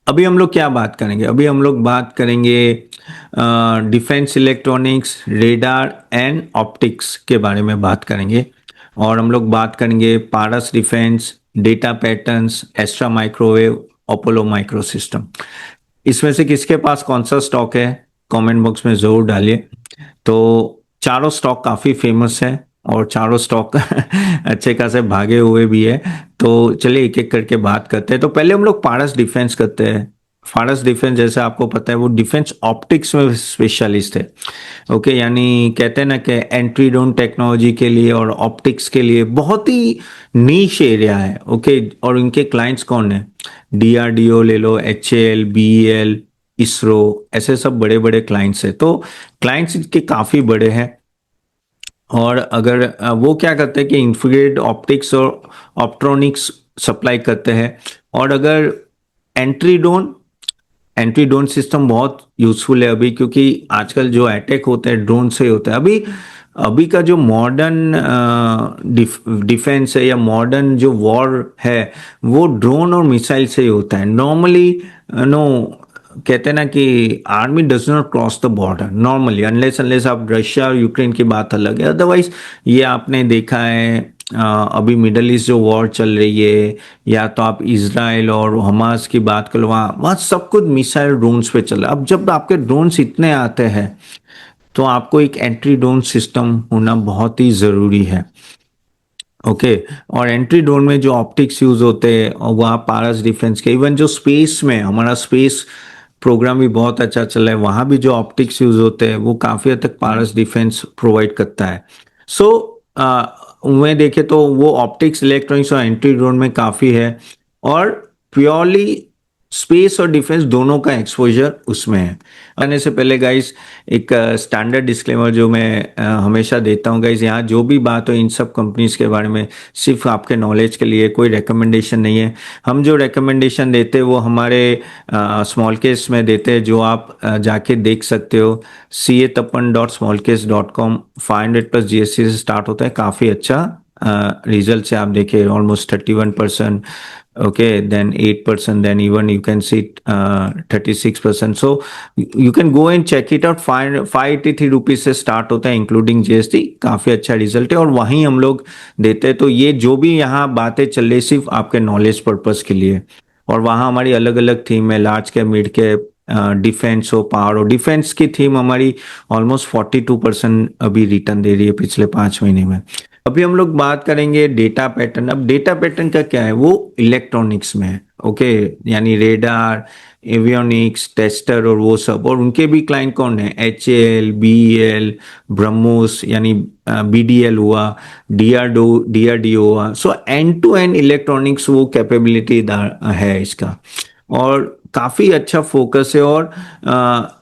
अभी हम लोग क्या बात करेंगे? अभी हम लोग बात करेंगे defence electronics, radar and optics के बारे में बात करेंगे। और हम लोग बात करेंगे Paras defence, data patterns, Astra microwave, Apollo micro system. इसमें से किसके पास कौन सा स्टॉक है, कमेंट बॉक्स में जरूर डालिए। तो चारों स्टॉक काफी फेमस है और चारों स्टॉक अच्छे खासे भागे हुए भी है। तो चलिए एक एक करके बात करते हैं। तो पहले हम लोग पारस डिफेंस करते हैं। फारस डिफेंस जैसे आपको पता है वो डिफेंस ऑप्टिक्स में स्पेशलिस्ट है। ओके, यानी कहते हैं ना कि एंट्री ड्रोन टेक्नोलॉजी के लिए और ऑप्टिक्स के लिए बहुत ही नीश एरिया है। ओके, और इनके क्लाइंट्स कौन है? डीआरडीओ ले लो, एचएएल, बीईएल, इसरो, ऐसे सब बड़े बड़े क्लाइंट्स है। तो क्लाइंट्स इनके काफी बड़े हैं। और अगर वो क्या करते हैं कि इंफ्रारेड ऑप्टिक्स और ऑप्ट्रॉनिक्स सप्लाई करते हैं। और अगर entry drone entry drone system बहुत यूजफुल है अभी, क्योंकि आजकल जो अटैक होते हैं ड्रोन से होता है। अभी अभी का जो मॉडर्न डिफेंस है या मॉडर्न जो वॉर है वो ड्रोन और मिसाइल से ही होता है नॉर्मली। नो, कहते हैं ना कि army does not cross the border normally, unless unless आप रशिया और यूक्रेन की बात अलग है। अदरवाइज ये आपने देखा है अभी मिडल ईस्ट जो वॉर चल रही है, या तो आप इसराइल और हमास की बात करो, वहाँ वहाँ सब कुछ मिसाइल ड्रोन्स पे चल रहा है। अब जब आपके ड्रोन्स इतने आते हैं तो आपको एक एंट्री ड्रोन सिस्टम होना बहुत ही जरूरी है। ओके, और एंट्री ड्रोन में जो ऑप्टिक्स यूज होते हैं और वहाँ पारस डिफेंस के, इवन जो स्पेस में हमारा स्पेस प्रोग्राम भी बहुत अच्छा चल रहा है, वहाँ भी जो ऑप्टिक्स यूज होते हैं वो काफी हद तक पारस डिफेंस प्रोवाइड करता है। सो उनमें देखे तो वो ऑप्टिक्स, इलेक्ट्रॉनिक्स और एंट्री ड्रोन में काफी है। और प्योरली स्पेस और डिफेंस दोनों का एक्सपोजर उसमें है। आने से पहले गाइस एक स्टैंडर्ड डिस्क्लेमर जो मैं हमेशा देता हूँ गाइस, यहाँ जो भी बात हो इन सब कंपनीज के बारे में सिर्फ आपके नॉलेज के लिए, कोई रिकमेंडेशन नहीं है। हम जो रिकमेंडेशन देते हैं वो हमारे स्मॉल केस में देते हैं, जो आप जाके देख सकते हो। CA-tapan.smallcase.com 500+ GST से स्टार्ट होता है, काफ़ी अच्छा रिजल्ट से आप देखे, almost 31%। okay, then 8%, then even you can see 36%. So you can go and check it out. 583 rupees से स्टार्ट होता है इंक्लूडिंग जीएसटी। काफी अच्छा रिजल्ट है और वहीं हम लोग देते हैं। तो ये जो भी यहाँ बातें चल रही सिर्फ आपके नॉलेज पर्पस के लिए। और वहाँ हमारी अलग अलग थीम है, large cap, mid cap, defence हो, पावर हो। डिफेंस की थीम हमारी ऑलमोस्ट 42% अभी रिटर्न दे रही है पिछले 5 महीने में। अभी हम लोग बात करेंगे डेटा पैटर्न। अब डेटा पैटर्न का क्या है, वो इलेक्ट्रॉनिक्स में है। ओके, यानी रेडार, एवियोनिक्स, टेस्टर और वो सब। और उनके भी क्लाइंट कौन है? एचएएल, बीईएल, ब्रह्मोस, यानी बीडीएल हुआ, डीआरडीओ हुआ। So end to end electronics वो कैपेबिलिटी है इसका। और काफी अच्छा फोकस है। और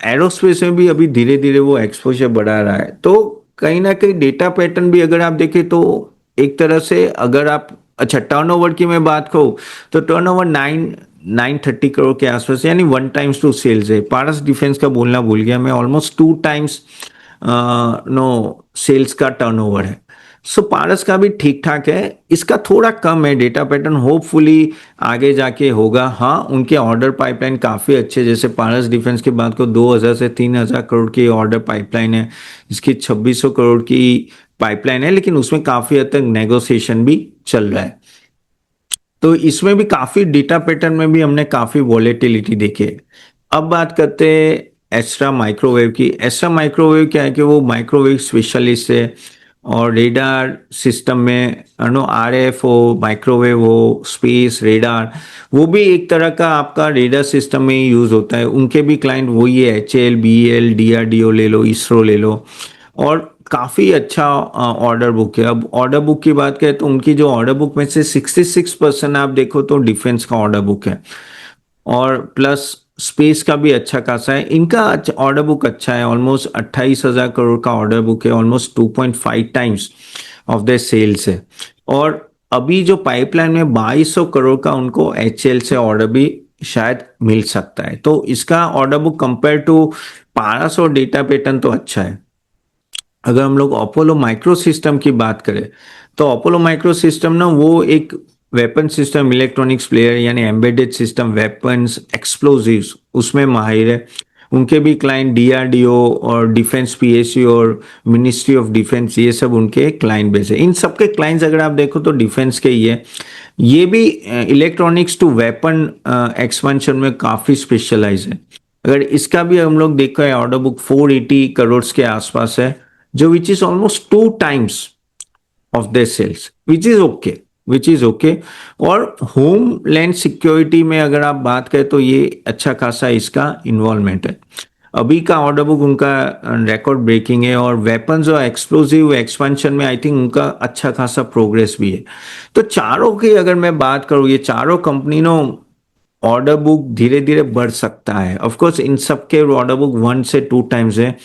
एरोस्पेस में भी अभी धीरे धीरे वो एक्सपोजर बढ़ा रहा है। तो कहीं ना कहीं डेटा पैटर्न भी अगर आप देखें तो एक तरह से, अगर आप, अच्छा टर्नओवर की मैं बात करूं तो टर्नओवर 930 करोड़ के आसपास, यानी 1 टाइम्स टू सेल्स है। पारस डिफेंस का बोलना भूल गया मैं, ऑलमोस्ट 2 टाइम्स नो सेल्स का टर्नओवर है। सो पारस का भी ठीक ठाक है, इसका थोड़ा कम है डेटा पैटर्न। होपफुली आगे जाके होगा। हाँ, उनके ऑर्डर पाइपलाइन काफी अच्छे, जैसे पारस डिफेंस की बात को 2000 से 3000 करोड़ की ऑर्डर पाइपलाइन है। इसकी 2600 करोड़ की पाइपलाइन है, लेकिन उसमें काफी हद तक नेगोशिएशन भी चल रहा है। तो इसमें भी काफी डेटा पैटर्न में भी हमने काफी वॉलेटिलिटी देखी है। अब बात करते हैं एस्ट्रा माइक्रोवेव की। एस्ट्रा माइक्रोवेव क्या है कि वो माइक्रोवेव स्पेशलिस्ट है। और रेडार सिस्टम में नो आरएफ हो, माइक्रोवेव हो, स्पेस रेडार, वो भी एक तरह का आपका रेडार सिस्टम में ही यूज होता है। उनके भी क्लाइंट वही है, एचएएल, बीएल, डीआरडीओ ले लो, इसरो ले लो। और काफी अच्छा ऑर्डर बुक है। अब ऑर्डर बुक की बात करें तो उनकी जो ऑर्डर बुक में से 66% आप देखो तो डिफेंस का ऑर्डर बुक है। और प्लस स्पेस का भी अच्छा खासा है। इनका ऑर्डर बुक अच्छा है, ऑलमोस्ट 28,000 करोड़ का ऑर्डर बुक है, almost 2.5 times of the sales है। और अभी जो पाइपलाइन में 2200 करोड़ का उनको एचएल से ऑर्डर भी शायद मिल सकता है। तो इसका ऑर्डर बुक कंपेयर टू पारस और डेटा पैटर्न तो अच्छा है। अगर हम लोग अपोलो माइक्रो सिस्टम की बात करें तो अपोलो माइक्रो सिस्टम ना वो एक वेपन सिस्टम इलेक्ट्रॉनिक्स प्लेयर यानी एम्बेडेड सिस्टम वेपन्स एक्सप्लोजिव्स उसमें माहिर है। उनके भी क्लाइंट डीआरडीओ और डिफेंस पीएससी और मिनिस्ट्री ऑफ डिफेंस, ये सब उनके क्लाइंट बेस है। इन सबके क्लाइंट्स अगर आप देखो तो डिफेंस के ही है। ये भी इलेक्ट्रॉनिक्स टू वेपन एक्सपेंशन में काफी स्पेशलाइज है। अगर इसका भी हम लोग देखो है ऑर्डर बुक 480 करोड़ के आसपास है, जो which is almost 2 times of their sales, which is okay, which is okay. और होम लैंड सिक्योरिटी में अगर आप बात करें तो ये अच्छा खासा इसका इन्वॉल्वमेंट है। अभी का ऑर्डर बुक उनका रिकॉर्ड ब्रेकिंग है और वेपन्स और एक्सप्लोसिव एक्सपेंशन में आई थिंक उनका अच्छा खासा प्रोग्रेस भी है। तो चारों की अगर मैं बात करूं, ये चारों कंपनी नो ऑर्डर बुक धीरे धीरे बढ़ सकता है। ऑफ कोर्स इन सब के ऑर्डर बुक 1 से 2 times है,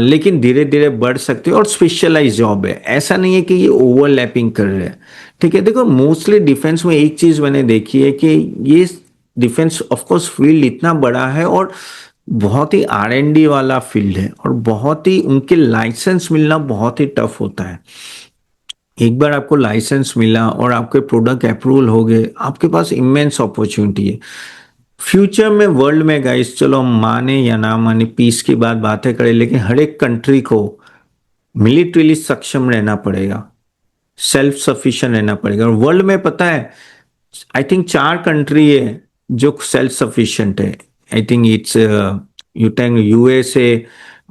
लेकिन धीरे धीरे बढ़ सकते हैं और स्पेशलाइज जॉब है, ऐसा नहीं है कि ये ओवरलैपिंग कर रहे हैं। ठीक है, देखो मोस्टली डिफेंस में एक चीज मैंने देखी है कि ये डिफेंस ऑफ कोर्स फील्ड इतना बड़ा है और बहुत ही आर&डी वाला फील्ड है और बहुत ही उनके लाइसेंस मिलना बहुत ही टफ होता है। एक बार आपको लाइसेंस मिला और आपके प्रोडक्ट अप्रूवल हो गए, आपके पास इमेंस अपॉर्चुनिटी है फ्यूचर में वर्ल्ड में। गाइस चलो हम माने या ना माने, पीस की बातें करें, लेकिन हर एक कंट्री को मिलिट्रीली सक्षम रहना पड़ेगा, सेल्फ सफिशिएंट रहना पड़ेगा। और वर्ल्ड में पता है आई थिंक 4 कंट्री है जो सेल्फ सफिशिएंट है। आई थिंक इट्स यूएसए,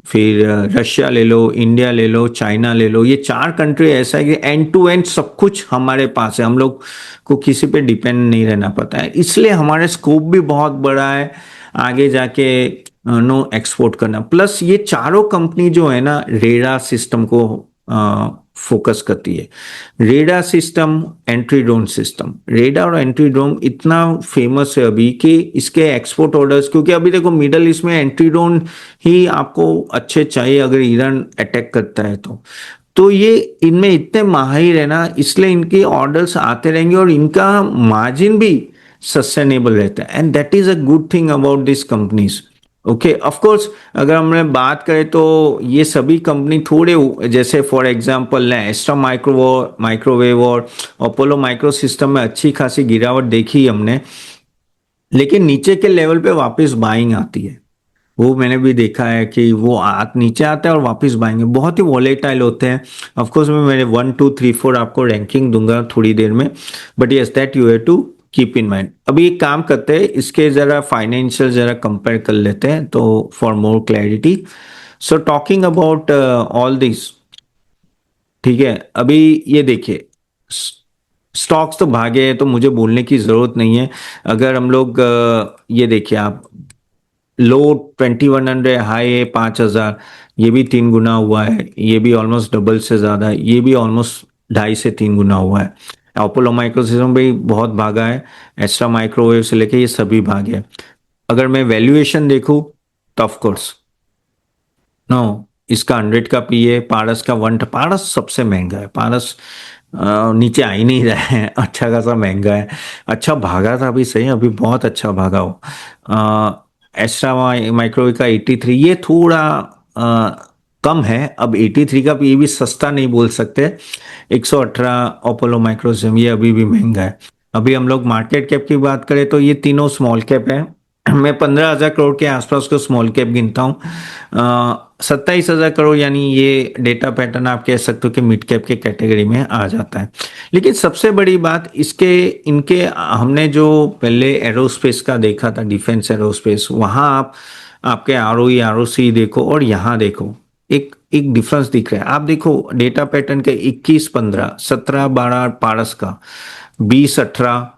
फिर रशिया ले लो, इंडिया ले लो, चाइना ले लो। ये 4 कंट्री ऐसा है कि एंड टू एंड सब कुछ हमारे पास है, हम लोग को किसी पे डिपेंड नहीं रहना पड़ता है, इसलिए हमारा स्कोप भी बहुत बड़ा है आगे जाके नो एक्सपोर्ट करना। प्लस ये चारों कंपनी जो है ना रेडा सिस्टम को फोकस करती है। रेडा सिस्टम, एंट्री ड्रोन सिस्टम, रेडा और एंट्री ड्रोन इतना फेमस है अभी कि इसके एक्सपोर्ट ऑर्डर्स, क्योंकि अभी देखो मिडल ईस्ट में एंट्री ड्रोन ही आपको अच्छे चाहिए अगर ईरान अटैक करता है तो ये इनमें इतने माहिर है ना, इसलिए इनके ऑर्डर्स आते रहेंगे और इनका मार्जिन भी सस्टेनेबल रहता है। And that is a good thing about this companies. Okay, of course अगर हमने बात करें तो ये सभी कंपनी थोड़े, जैसे फॉर एग्जांपल एस्ट्रा माइक्रोवेव और अपोलो माइक्रो सिस्टम में अच्छी खासी गिरावट देखी हमने, लेकिन नीचे के लेवल पे वापस बाइंग आती है। वो मैंने भी देखा है कि वो नीचे आता है और वापस बाएंगे, बहुत ही वॉलेटाइल होते हैं। ऑफ कोर्स मैं मेरे 1 2 3 4 आपको रैंकिंग दूंगा थोड़ी देर में, but yes that you have to keep in mind. अभी एक काम करते हैं, इसके जरा फाइनेंशियल जरा कंपेयर कर लेते हैं तो for more clarity. So talking about all this, ठीक है, अभी ये देखिए स्टॉक्स तो भागे हैं तो मुझे बोलने की जरूरत नहीं है। अगर हम लोग ये देखिए आप, लो 2100, हाई है 5000, ये भी 3 गुना हुआ है, ये भी ऑलमोस्ट डबल से ज्यादा है, ये भी ऑलमोस्ट 2.5 से 3 गुना हुआ है। अपोलो माइक्रो सिस्टम भी बहुत भागा है, एक्स्ट्रा माइक्रोवेव से लेके ये सभी भागे हैं। अगर मैं वैल्यूएशन देखूं तो ऑफकोर्स नो, इसका 100 का पी है, पारस का 1, पारस सबसे महंगा है। पारस नीचे आ ही नहीं रहा है, अच्छा खासा महंगा है। अच्छा भागा था अभी, सही अभी बहुत अच्छा भागा हो। एक्स्ट्रा माइक्रोवेव का 83, ये थोड़ा कम है। अब 83 का ये भी सस्ता नहीं बोल सकते। 118 अपोलो माइक्रोसिम, ये अभी भी महंगा है। अभी हम लोग मार्केट कैप की बात करें तो ये तीनों स्मॉल कैप है। मैं 15,000 करोड़ के आसपास को स्मॉल कैप गिनता हूँ। 27,000 करोड़ यानी ये डेटा पैटर्न आप कह सकते हो कि मिड कैप के कैटेगरी में आ जाता है। लेकिन सबसे बड़ी बात इसके इनके, हमने जो पहले एरोस्पेस का देखा था, डिफेंस एरोस्पेस, वहां आपके आरओसी देखो और यहाँ देखो, एक एक डिफरेंस दिख रहा है। आप देखो डेटा पैटर्न के 21 15 17 12 पारस का, 20 18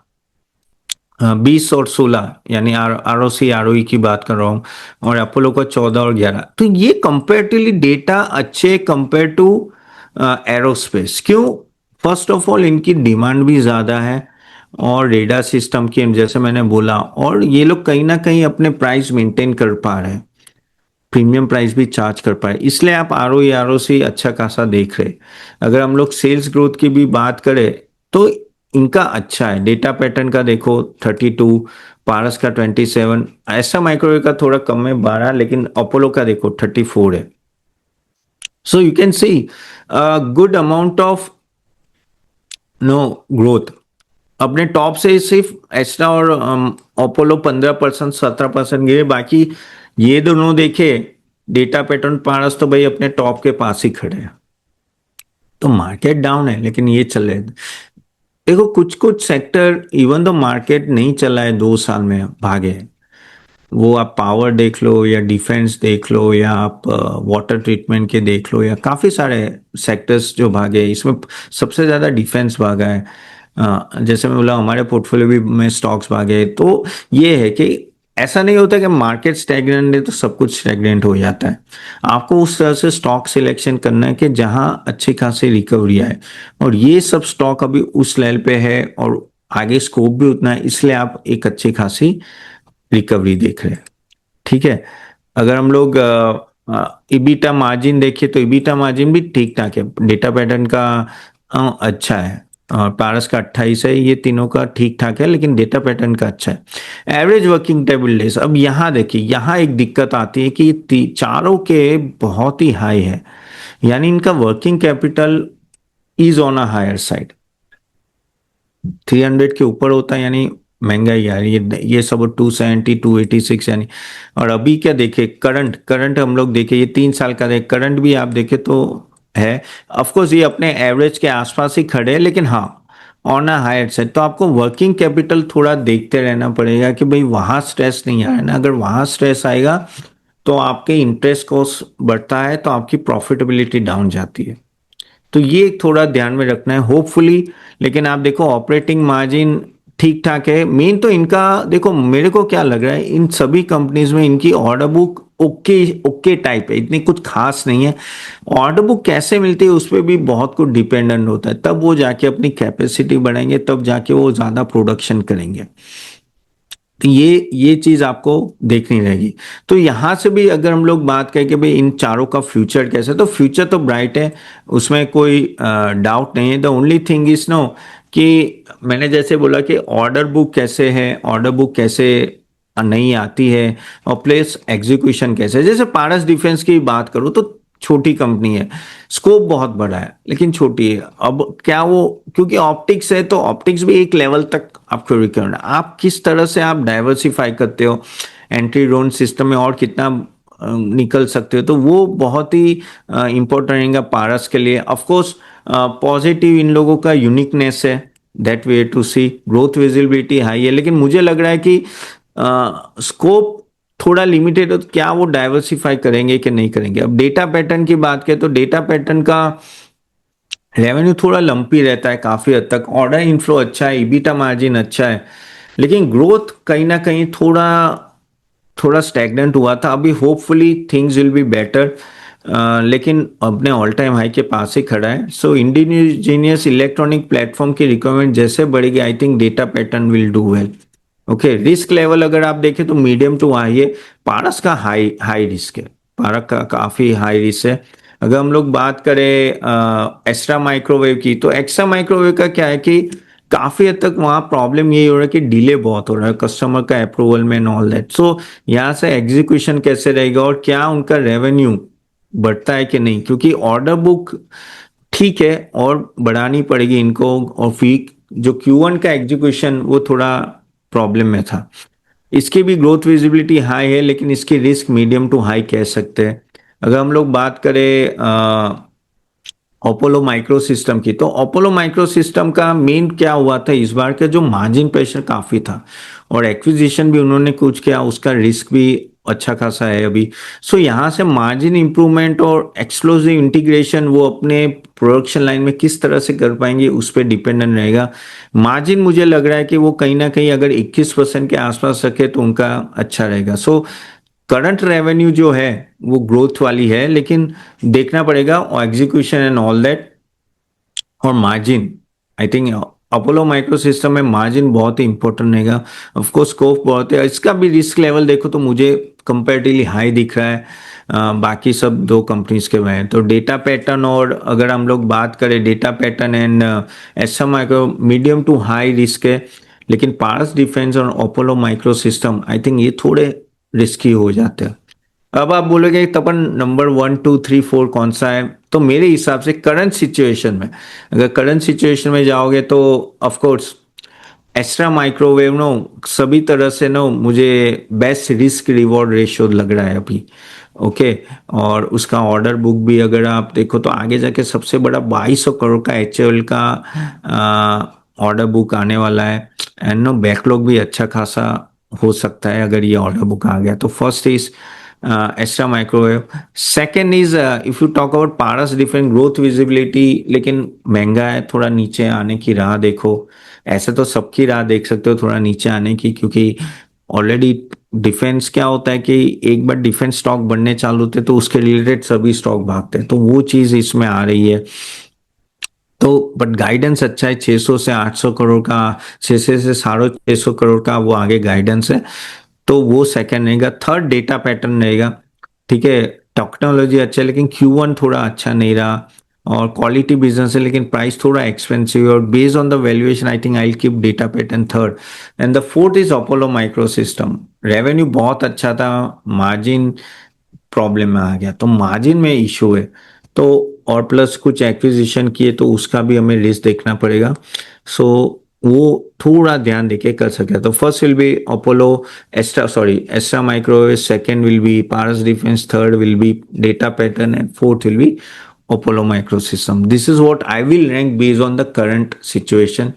20 और 16 यानी आरओसी आरओई की बात कर रहा हूं, और अपोलो का 14 और 11। तो ये कंपेरेटिवली डेटा अच्छे कंपेयर टू एरोस्पेस। क्यों? फर्स्ट ऑफ ऑल इनकी डिमांड भी ज्यादा है और रेडार सिस्टम की जैसे मैंने बोला, और ये लोग कहीं ना कहीं अपने प्राइस मेंटेन कर पा रहे हैं, प्रीमियम प्राइस भी चार्ज कर पाए, इसलिए आप आरओसी अच्छा खासा देख रहे। अगर हम लोग सेल्स ग्रोथ की भी बात करें तो इनका अच्छा है। डेटा पैटर्न का देखो 32, पारस का 27, ऐसा माइक्रोवेव का थोड़ा कम है 12, लेकिन अपोलो का देखो 34 है। So you can see good amount of no growth. अपने टॉप से सिर्फ एस्ट्रा और अपोलो 15% 17% गिरे, बाकी ये दोनों देखे डेटा पैटर्न पारस तो भाई अपने टॉप के पास ही खड़े हैं। तो मार्केट डाउन है लेकिन ये चल रहे हैं। देखो कुछ कुछ सेक्टर इवन तो मार्केट नहीं चला है 2 साल में भागे हैं। वो आप पावर देख लो या डिफेंस देख लो या आप वाटर ट्रीटमेंट के देख लो या काफी सारे सेक्टर्स जो भागे, इसमें सबसे ज्यादा डिफेंस भागा है। जैसे मैं बोला हमारे पोर्टफोलियो भी में स्टॉक्स भागे। तो ये है कि ऐसा नहीं होता कि मार्केट स्टैग्नेंट है तो सब कुछ स्टैग्नेंट हो जाता है। आपको उस तरह से स्टॉक सिलेक्शन करना है कि जहां अच्छी खासी रिकवरी आए, और ये सब स्टॉक अभी उस लेवल पे है और आगे स्कोप भी उतना है, इसलिए आप एक अच्छी खासी रिकवरी देख रहे हैं। ठीक है। अगर हम लोग इबीटा मार्जिन देखें तो इबीटा मार्जिन भी ठीक ठाक है, डेटा पैटर्न का अच्छा है, और पारस का 28 है, ये तीनों का ठीक ठाक है, लेकिन डेटा पैटर्न का अच्छा है। एवरेज वर्किंग टेबल डेज, अब यहाँ देखिए यहाँ एक दिक्कत आती है कि चारों के बहुत ही हाई है, यानी इनका working capital is on a higher side. 300 के ऊपर होता है यानी महंगाई यार, ये सब 270 286 यानी। और अभी क्या देखे, करंट करंट हम लोग देखे, ये 3 साल का देखे करंट भी आप देखे तो है, ऑफकोर्स ये अपने एवरेज के आसपास ही खड़े हैं, लेकिन हाँ ऑन अ हायर साइड। तो आपको वर्किंग कैपिटल थोड़ा देखते रहना पड़ेगा कि भाई वहां स्ट्रेस नहीं आ रहा है ना। अगर वहां स्ट्रेस आएगा तो आपके इंटरेस्ट कॉस्ट बढ़ता है, तो आपकी प्रॉफिटेबिलिटी डाउन जाती है। तो ये थोड़ा ध्यान में रखना है होपफुली। लेकिन आप देखो ऑपरेटिंग मार्जिन ठीक ठाक है। मेन तो इनका देखो, मेरे को क्या लग रहा है इन सभी कंपनीज में इनकी order book okay okay type है, इतनी कुछ खास नहीं है। ऑर्डर बुक कैसे मिलती है उस पर भी बहुत कुछ डिपेंडेंट होता है, तब वो जाके अपनी कैपेसिटी बढ़ाएंगे, तब जाके वो ज्यादा प्रोडक्शन करेंगे। तो ये चीज आपको देखनी रहेगी। तो यहां से भी अगर हम लोग बात करें कि भाई इन चारों का फ्यूचर कैसे, तो फ्यूचर तो ब्राइट है, उसमें कोई डाउट नहीं है। The only thing is no कि मैंने जैसे बोला कि ऑर्डर बुक कैसे है, ऑर्डर बुक कैसे नहीं आती है, और प्लस एग्जीक्यूशन कैसे है। जैसे पारस डिफेंस की बात करूं तो छोटी कंपनी है, स्कोप बहुत बड़ा है लेकिन छोटी है। अब क्या वो, क्योंकि ऑप्टिक्स है तो ऑप्टिक्स भी एक लेवल तक आपको रिक्वायर्ड है, आप किस तरह से आप डाइवर्सिफाई करते हो एंट्री ड्रोन सिस्टम में और कितना निकल सकते हो, तो वो बहुत ही इंपॉर्टेंट रहेगा पारस के लिए। ऑफ कोर्स पॉजिटिव इन लोगों का यूनिकनेस है, that way to see growth visibility high है, लेकिन मुझे लग रहा है कि स्कोप थोड़ा लिमिटेड है, तो क्या वो डाइवर्सिफाई करेंगे कि नहीं करेंगे। अब डेटा पैटर्न की बात करें तो डेटा पैटर्न का रेवेन्यू थोड़ा लंपी रहता है काफी हद तक, ऑर्डर इनफ्लो अच्छा है, ईबीटा मार्जिन अच्छा है, लेकिन ग्रोथ कहीं ना कहीं थोड़ा थोड़ा स्टैग्नेंट हुआ था। अभी hopefully things will be better, लेकिन अपने ऑल टाइम हाई के पास ही खड़ा है। सो इंडिजीनियस इलेक्ट्रॉनिक प्लेटफॉर्म की रिक्वायरमेंट जैसे बढ़ेगी, I think data pattern will do well. Okay, risk level अगर आप देखें तो मीडियम टू हाई है, पारस का हाई हाई रिस्क है, पारस का काफी हाई रिस्क है। अगर हम लोग बात करें एक्स्ट्रा माइक्रोवेव की, तो एक्स्ट्रा माइक्रोवेव का क्या है कि काफी हद तक वहां प्रॉब्लम ये हो रहा है कि डिले बहुत हो रहा है कस्टमर का अप्रूवल में एंड ऑल दैट। सो यहाँ से एग्जीक्यूशन कैसे रहेगा और क्या उनका रेवेन्यू बढ़ता है कि नहीं, क्योंकि ऑर्डर बुक ठीक है और बढ़ानी पड़ेगी इनको, और फिर जो Q1 का एग्जीक्यूशन वो थोड़ा प्रॉब्लम में था। इसकी भी ग्रोथ विजिबिलिटी हाई है, लेकिन इसकी रिस्क मीडियम टू हाई कह सकते हैं। अगर हम लोग बात करें अपोलो माइक्रो सिस्टम की, तो अपोलो माइक्रो सिस्टम का मेन क्या हुआ था इस बार का, जो मार्जिन प्रेशर काफी था और एक्विजिशन भी उन्होंने कुछ किया, उसका रिस्क भी अच्छा खासा है अभी। सो यहाँ से मार्जिन इंप्रूवमेंट और एक्सक्लूसिव इंटीग्रेशन वो अपने प्रोडक्शन लाइन में किस तरह से कर पाएंगे उस पर डिपेंडेंट रहेगा। मार्जिन मुझे लग रहा है कि वो कहीं ना कहीं अगर 21% के आसपास रखे तो उनका अच्छा रहेगा। सो करंट रेवेन्यू जो है वो ग्रोथ वाली है, लेकिन देखना पड़ेगा और एग्जीक्यूशन एंड ऑल दैट, और margin I think Apollo micro system में मार्जिन बहुत ही इंपॉर्टेंट रहेगा। ऑफकोर्स स्कोप बहुत है, इसका भी रिस्क लेवल देखो तो मुझे कंपेरेटिवली हाई दिख रहा है बाकी सब दो कंपनीज के में। तो डेटा पैटर्न, और अगर हम लोग बात करें data pattern and SM micro medium to high risk है, लेकिन पारस डिफेंस और Apollo micro system I think ये थोड़े रिस्की हो जाते हैं। अब आप बोलोगे तपन नंबर 1 2 3 4 कौन सा है, तो मेरे हिसाब से करंट सिचुएशन में, अगर करंट सिचुएशन में जाओगे तो of course extra microwave no सभी तरह से नो मुझे बेस्ट रिस्क रिवॉर्ड रेशियो लग रहा है अभी। ओके। और उसका ऑर्डर बुक भी अगर आप देखो तो आगे जाके सबसे बड़ा 2200 करोड़ का HUL का ऑर्डर बुक आने वाला है। एंड नो बैकलॉग भी अच्छा खासा हो सकता है अगर ये ऑर्डर बुक आ गया तो। First is extra microwave. Second is if you talk about Paras defence growth visibility, लेकिन महंगा है, थोड़ा नीचे आने की राह देखो। ऐसे तो सबकी राह देख सकते हो थोड़ा नीचे आने की, क्योंकि ऑलरेडी डिफेंस क्या होता है कि एक बार डिफेंस स्टॉक बढ़ने चालू होते तो उसके रिलेटेड सभी स्टॉक भागते हैं, तो वो चीज इसमें आ रही है। तो बट गाइडेंस अच्छा है, 600 से 800 करोड़ का, 600 से 650 करोड़ का वो आगे गाइडेंस है। तो वो सेकंड रहेगा। थर्ड डेटा पैटर्न रहेगा। ठीक है, टेक्नोलॉजी अच्छा है लेकिन Q1 थोड़ा अच्छा नहीं रहा, और क्वालिटी बिजनेस है लेकिन प्राइस थोड़ा एक्सपेंसिव है, और based on the valuation I think I will keep data pattern third. And the fourth is Apollo micro system. Revenue बहुत अच्छा था, मार्जिन प्रॉब्लम में आ गया, तो मार्जिन में इशू है। तो और प्लस कुछ एक्विजिशन किए तो उसका भी हमें लिस्ट देखना पड़ेगा। सो वो थोड़ा ध्यान देके कर सके। तो first will be Apollo, extra microwave, second will be Paras defence, third will be data pattern, and fourth will be Apollo micro system. This is what I will rank based on the current situation.